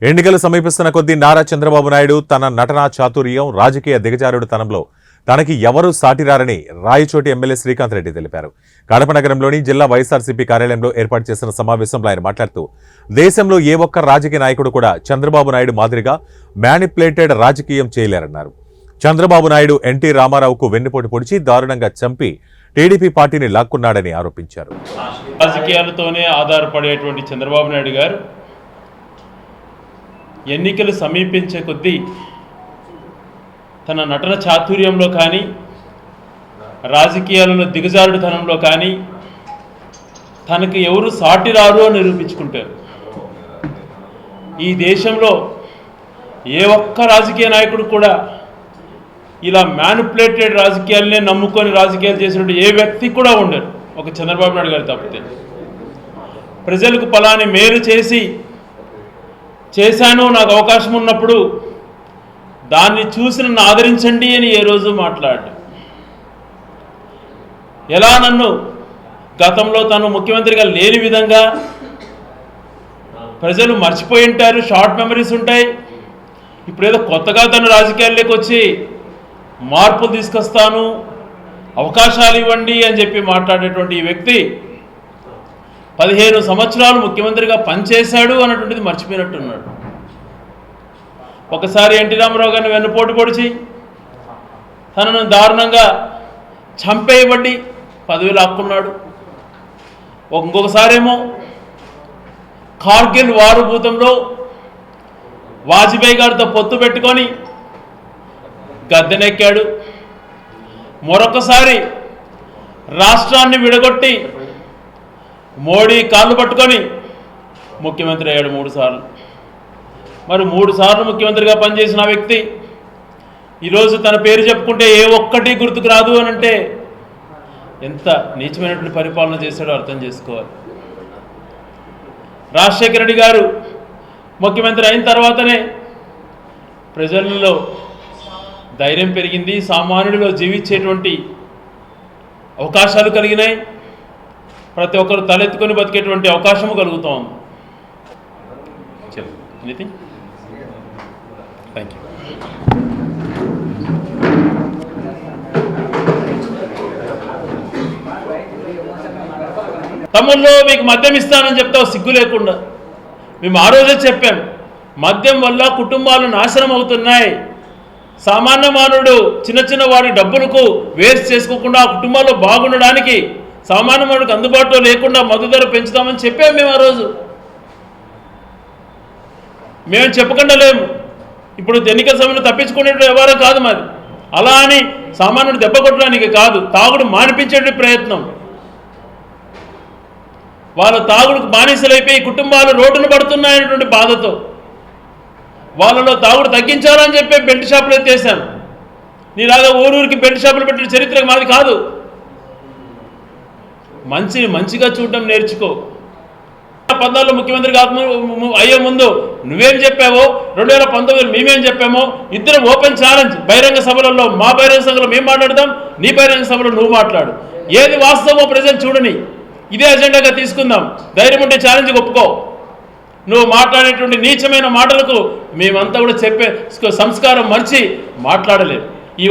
ఎన్నికలు సమీపిస్తున్న కొద్దీ నారా చంద్రబాబు నాయుడు తన నటనా చాతుర్యం, రాజకీయ దిగజారుడుతనంలో తనకి ఎవరూ సాటిరారని రాయచోటి ఎమ్మెల్యే శ్రీకాంత్ రెడ్డి తెలిపారు. కడప నగరంలోని జిల్లా వైఎస్ఆర్సీపీ కార్యాలయంలో ఏర్పాటు చేసిన సమావేశంలో ఆయన మాట్లాడుతూ, దేశంలో ఏ ఒక్క రాజకీయ నాయకుడు కూడా చంద్రబాబు నాయుడు మాదిరిగా మ్యానిపులేటెడ్ రాజకీయం చేయలేరన్నారు. చంద్రబాబు నాయుడు ఎన్టీ రామారావుకు వెన్నుపోటు పొడిచి దారుణంగా చంపి టీడీపీ పార్టీని లాక్కున్నాడని ఆరోపించారు. రాజకీయాలతోనే ఆధారపడేటువంటి చంద్రబాబు నాయుడు గారు ఎన్నికలు సమీపించే కొద్దీ తన నటన చాతుర్యంలో కానీ, రాజకీయాలలో దిగజారుడుతనంలో కానీ తనకు ఎవరు సాటి రారు అని నిరూపించుకుంటారు. ఈ దేశంలో ఏ ఒక్క రాజకీయ నాయకుడు కూడా ఇలా మ్యానిపులేటెడ్ రాజకీయాలనే నమ్ముకొని రాజకీయాలు చేసినట్టు ఏ వ్యక్తి కూడా ఉండరు, ఒక చంద్రబాబు నాయుడు గారు తప్పితే. ప్రజలకు ఫలాని మేలు చేశాను, నాకు అవకాశం ఉన్నప్పుడు దాన్ని చూసి నన్ను ఆదరించండి అని ఏ రోజు మాట్లాడు. ఎలా నన్ను గతంలో తను ముఖ్యమంత్రిగా లేని విధంగా ప్రజలు మర్చిపోయి ఉంటారు, షార్ట్ మెమరీస్ ఉంటాయి. ఇప్పుడు ఏదో కొత్తగా తను రాజకీయాల్లోకి వచ్చి మార్పులు తీసుకొస్తాను, అవకాశాలు ఇవ్వండి అని చెప్పి మాట్లాడేటువంటి ఈ వ్యక్తి 15 సంవత్సరాలు ముఖ్యమంత్రిగా పనిచేశాడు అన్నటువంటిది మర్చిపోయినట్టున్నాడు. ఒకసారి ఎన్టీ రామారావు గారిని వెన్నుపోటు పొడిచి తనను దారుణంగా చంపేయబడి పదవి లాక్కున్నాడు. ఇంకొకసారేమో కార్గిల్ వారుభూతంలో వాజ్పేయి గారితో పొత్తు పెట్టుకొని గద్దెనెక్కాడు. మరొకసారి రాష్ట్రాన్ని విడగొట్టి మోడీ కాళ్ళు పట్టుకొని ముఖ్యమంత్రి అయ్యాడు 3 సార్లు. మరి 3 సార్లు ముఖ్యమంత్రిగా పనిచేసిన వ్యక్తి ఈరోజు తన పేరు చెప్పుకుంటే ఏ ఒక్కటి గుర్తుకు రాదు అని అంటే ఎంత నీచమైనటువంటి పరిపాలన చేశాడో అర్థం చేసుకోవాలి. రాజశేఖర రెడ్డి గారు ముఖ్యమంత్రి అయిన తర్వాతనే ప్రజలలో ధైర్యం పెరిగింది, సామాన్యుడిలో జీవించేటువంటి అవకాశాలు కలిగినాయి, ప్రతి ఒక్కరు తలెత్తుకొని బతికేటువంటి అవకాశము కలుగుతూ ఉంది. ఎనీథింగ్? Thank you. తమ్ముళ్ళు మీకు మద్యం ఇస్తానని చెప్తావు సిగ్గు లేకుండా. మేము ఆ రోజే చెప్పాం, మద్యం వల్ల కుటుంబాలు నాశనం అవుతున్నాయి. సామాన్య మానవుడు చిన్న వారి డబ్బులకు వేస్ట్ చేసుకోకుండా ఆ కుటుంబాల్లో బాగుండడానికి సామాన్య మానవుడికి అందుబాటులో లేకుండా మద్దు ధర పెంచుతామని చెప్పాం మేము ఆ రోజు. మేము చెప్పకుండా లేము. ఇప్పుడు ఎన్నికల సమయంలో తప్పించుకునే వ్యవహారం కాదు మాది. అలా అని సామాన్యుడు దెబ్బ కొట్టడానికి కాదు, తాగుడు మానిపించే ప్రయత్నం. వాళ్ళ తాగుడుకు బానిసలైపోయి కుటుంబాలు రోడ్డును పడుతున్నాయనేటువంటి బాధతో వాళ్ళలో తాగుడు తగ్గించాలని చెప్పి బెల్ట్ షాపులు ఎత్తేసాం. నీలాగా ఊరూరికి బెల్ట్ షాపులు పెట్టిన చరిత్ర మాది కాదు. మంచిగా చూడడం నేర్చుకో. 2014 ముఖ్యమంత్రి అయ్యే ముందు నువ్వేం చెప్పావో, 2019 మేమేం చెప్పామో, ఇద్దరం ఓపెన్ ఛాలెంజ్. బహిరంగ సభలలో మా బహిరంగ సభలో మేము మాట్లాడదాం, నీ బహిరంగ సభలో నువ్వు మాట్లాడు. ఏది వాస్తవమో ప్రజలు చూడని, ఇదే అజెండాగా తీసుకుందాం. ధైర్యం ఉంటే ఛాలెంజ్కి ఒప్పుకో. నువ్వు మాట్లాడేటువంటి నీచమైన మాటలకు మేమంతా కూడా చెప్పే సంస్కారం మర్చి మాట్లాడలేదు. ఈ